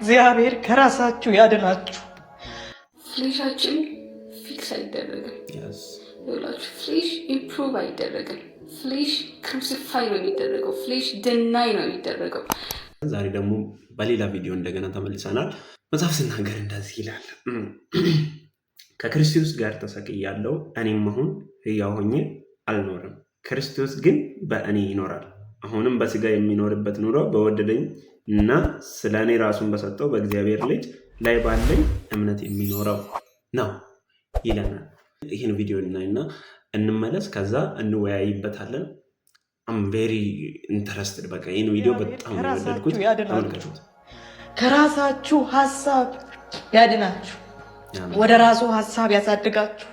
እግዚአብሔር ከራሳችሁ ያድናችሁ። ፍሌሻችን ፊክስ አይደረግም። ይኸውላችሁ ፍሌሽ ኢምፕሩቭ አይደረግም። ፍሌሽ ክሩሲፋይ ነው የሚደረገው። ፍሌሽ ድናይ ነው የሚደረገው። ዛሬ ደግሞ በሌላ ቪዲዮ እንደገና ተመልሰናል። መጽሐፍ ሲናገር እንደዚህ ይላል፣ ከክርስቶስ ጋር ተሰቅያለሁ፣ እኔም አሁን ሕያው ሆኜ አልኖርም፣ ክርስቶስ ግን በእኔ ይኖራል። አሁንም በስጋ የሚኖርበት ኑሮ በወደደኝ እና ስለ እኔ ራሱን በሰጠው በእግዚአብሔር ልጅ ላይ ባለኝ እምነት የሚኖረው ነው ይለናል። ይህን ቪዲዮ እናይና እንመለስ፣ ከዛ እንወያይበታለን። አም ቬሪ ኢንተረስትድ። በቃ ይህን ቪዲዮ በጣም የወደድኩት። ተመልከቱት። ከራሳችሁ ሀሳብ ያድናችሁ፣ ወደ ራሱ ሀሳብ ያሳድጋችሁ።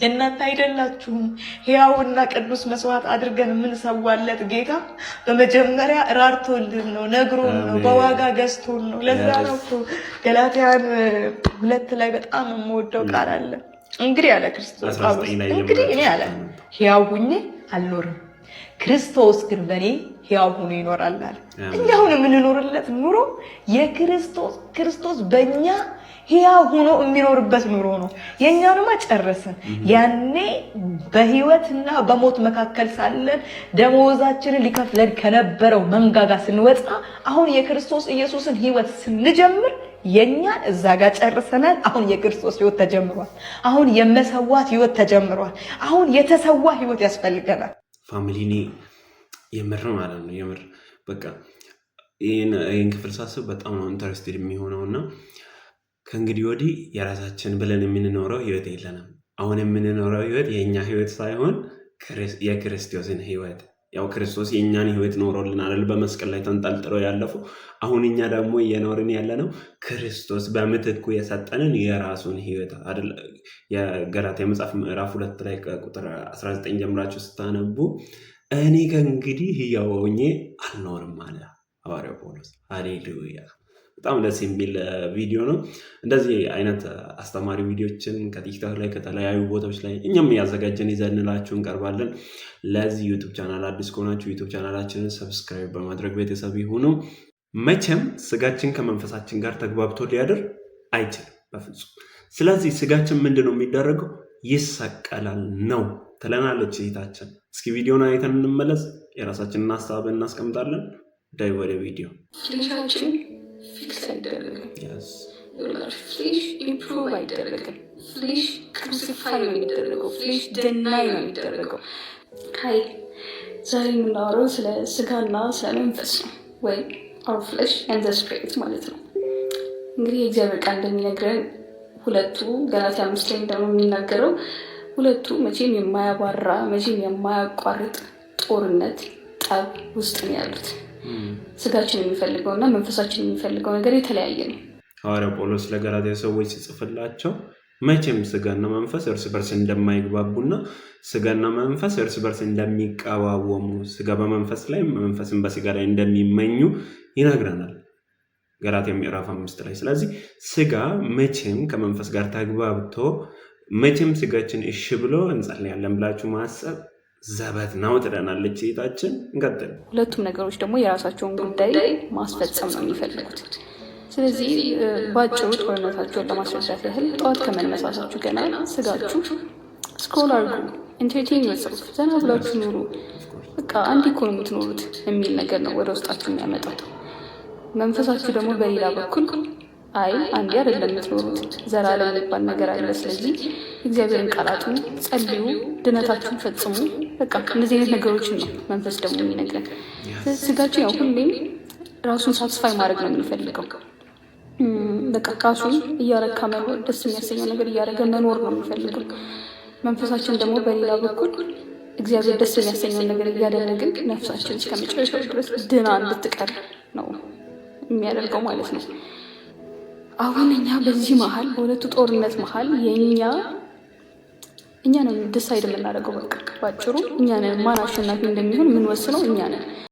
የእናንተ አይደላችሁም። ሕያውና ቅዱስ መስዋዕት አድርገን የምንሰዋለት ጌታ በመጀመሪያ ራርቶልን ነው፣ ነግሮን ነው፣ በዋጋ ገዝቶን ነው። ለዛ ነው ገላትያን 2 ላይ በጣም የምወደው ቃል አለ። እንግዲህ አለ ክርስቶስ እንግዲህ እኔ አለ ሕያው ሁኜ አልኖርም፣ ክርስቶስ ግን በእኔ ሕያው ሆኖ ይኖራል አለ። እኛ አሁን የምንኖርለት ኑሮ ክርስቶስ በእኛ ሕያው ሆኖ የሚኖርበት ኑሮ ነው። የኛንማ ጨረስን። ያኔ በህይወትና በሞት መካከል ሳለን ደሞዛችንን ሊከፍለን ከነበረው መንጋጋ ስንወጣ አሁን የክርስቶስ ኢየሱስን ህይወት ስንጀምር የኛን እዛ ጋር ጨርሰናል። አሁን የክርስቶስ ህይወት ተጀምሯል። አሁን የመሰዋት ህይወት ተጀምሯል። አሁን የተሰዋ ህይወት ያስፈልገናል። ፋሚሊኒ የምር ማለት ነው። የምር በቃ ይህን ክፍል ሳስብ በጣም ነው ኢንተረስትድ የሚሆነውና ከእንግዲህ ወዲህ የራሳችን ብለን የምንኖረው ህይወት የለንም። አሁን የምንኖረው ህይወት የእኛ ህይወት ሳይሆን የክርስቶስን ህይወት። ያው ክርስቶስ የእኛን ህይወት ኖሮልን አይደል በመስቀል ላይ ተንጠልጥሎ ያለፈው። አሁን እኛ ደግሞ እየኖርን ያለነው ክርስቶስ በምትኩ የሰጠንን የራሱን ህይወት አይደል። የገላትያ መጽሐፍ ምዕራፍ 2 ላይ ቁጥር 19 ጀምራችሁ ስታነቡ እኔ ከእንግዲህ ሕያው ሆኜ አልኖርም አለ ሐዋርያው ጳውሎስ። ሃሌሉያ! በጣም ደስ የሚል ቪዲዮ ነው። እንደዚህ አይነት አስተማሪ ቪዲዮችን ከቲክቶክ ላይ ከተለያዩ ቦታዎች ላይ እኛም ያዘጋጀን ይዘንላችሁ እንቀርባለን። ለዚህ ዩቲዩብ ቻናል አዲስ ከሆናችሁ ዩቲዩብ ቻናላችንን ሰብስክራይብ በማድረግ ቤተሰብ ይሁኑ። መቼም ስጋችን ከመንፈሳችን ጋር ተግባብቶ ሊያድር አይችልም በፍጹም። ስለዚህ ስጋችን ምንድነው የሚደረገው? ይሰቀላል ነው ትለናለች እህታችን። እስኪ ቪዲዮን አይተን እንመለስ። የራሳችንን ሀሳብ እናስቀምጣለን። ዳይ ወደ ቪዲዮ። ፍሌሻችን ፊክስ አይደረግም። ፍሌሽ ኢምፕሩቭ አይደረግም። ፍሌሽ ክሩሲፋይ ነው የሚደረገው። ፍሌሽ ድናይ ነው የሚደረገው። ሀይ ዛሬ የምናወራው ስለ ስጋና ስለ መንፈስ ነው፣ ወይም አወር ፍሌሽ ኤንድ ዘ ስፒሪት ማለት ነው። እንግዲህ የእግዚአብሔር ቃል እንደሚነግረን ሁለቱ ገላትያ 5 ላይ ደግሞ የሚናገረው ሁለቱ መቼም የማያባራ መቼም የማያቋርጥ ጦርነት ጠብ ውስጥ ነው ያሉት። ስጋችን የሚፈልገው እና መንፈሳችን የሚፈልገው ነገር የተለያየ ነው። ሐዋርያው ጳውሎስ ለገላትያ ሰዎች ሲጽፍላቸው መቼም ስጋና መንፈስ እርስ በርስ እንደማይግባቡና ስጋና መንፈስ እርስ በርስ እንደሚቃዋወሙ፣ ስጋ በመንፈስ ላይ መንፈስን በስጋ ላይ እንደሚመኙ ይነግረናል ገላትያ ምዕራፍ 5 ላይ። ስለዚህ ስጋ መቼም ከመንፈስ ጋር ተግባብቶ መቼም ስጋችን እሺ ብሎ እንጸልያለን ብላችሁ ማሰብ ዘበት ነው ትለናለች እህታችን። እንቀጥል። ሁለቱም ነገሮች ደግሞ የራሳቸውን ጉዳይ ማስፈጸም ነው የሚፈልጉት። ስለዚህ በአጭሩ ጦርነታቸውን ለማስረዳት ያህል ጠዋት ከመነሳሳችሁ ገና ስጋችሁ ስክሮል አድርጉ፣ ኢንተርቴን ዮርሰልፍ፣ ዘና ብላችሁ ኑሩ፣ በቃ አንድ እኮ ነው የምትኖሩት የሚል ነገር ነው ወደ ውስጣችሁ የሚያመጣው። መንፈሳችሁ ደግሞ በሌላ በኩል አይ አንዴ አይደለም የምትኖሩት፣ ዘላለም የሚባል ነገር አለ። ስለዚህ እግዚአብሔርን ቃላቱ ጸልዩ፣ ድነታችሁን ፈጽሙ። በቃ እነዚህ አይነት ነገሮችን ነው መንፈስ ደግሞ የሚነግረን። ስጋችን ያው ሁሌም ራሱን ሳትስፋይ ማድረግ ነው የሚፈልገው። በቃ ራሱን እያረካ መኖር፣ ደስ የሚያሰኘው ነገር እያደረገ መኖር ነው የሚፈልገው። መንፈሳችን ደግሞ በሌላ በኩል እግዚአብሔር ደስ የሚያሰኘው ነገር እያደረግን ነፍሳችን እስከ መጨረሻው ድረስ ድና እንድትቀር ነው የሚያደርገው ማለት ነው። አሁን እኛ በዚህ መሀል በሁለቱ ጦርነት መሀል እኛ ነን ዲሳይድ የምናደርገው። በቃ ባጭሩ እኛ ነን ማን አሸናፊ እንደሚሆን የምንወስነው እኛ ነን።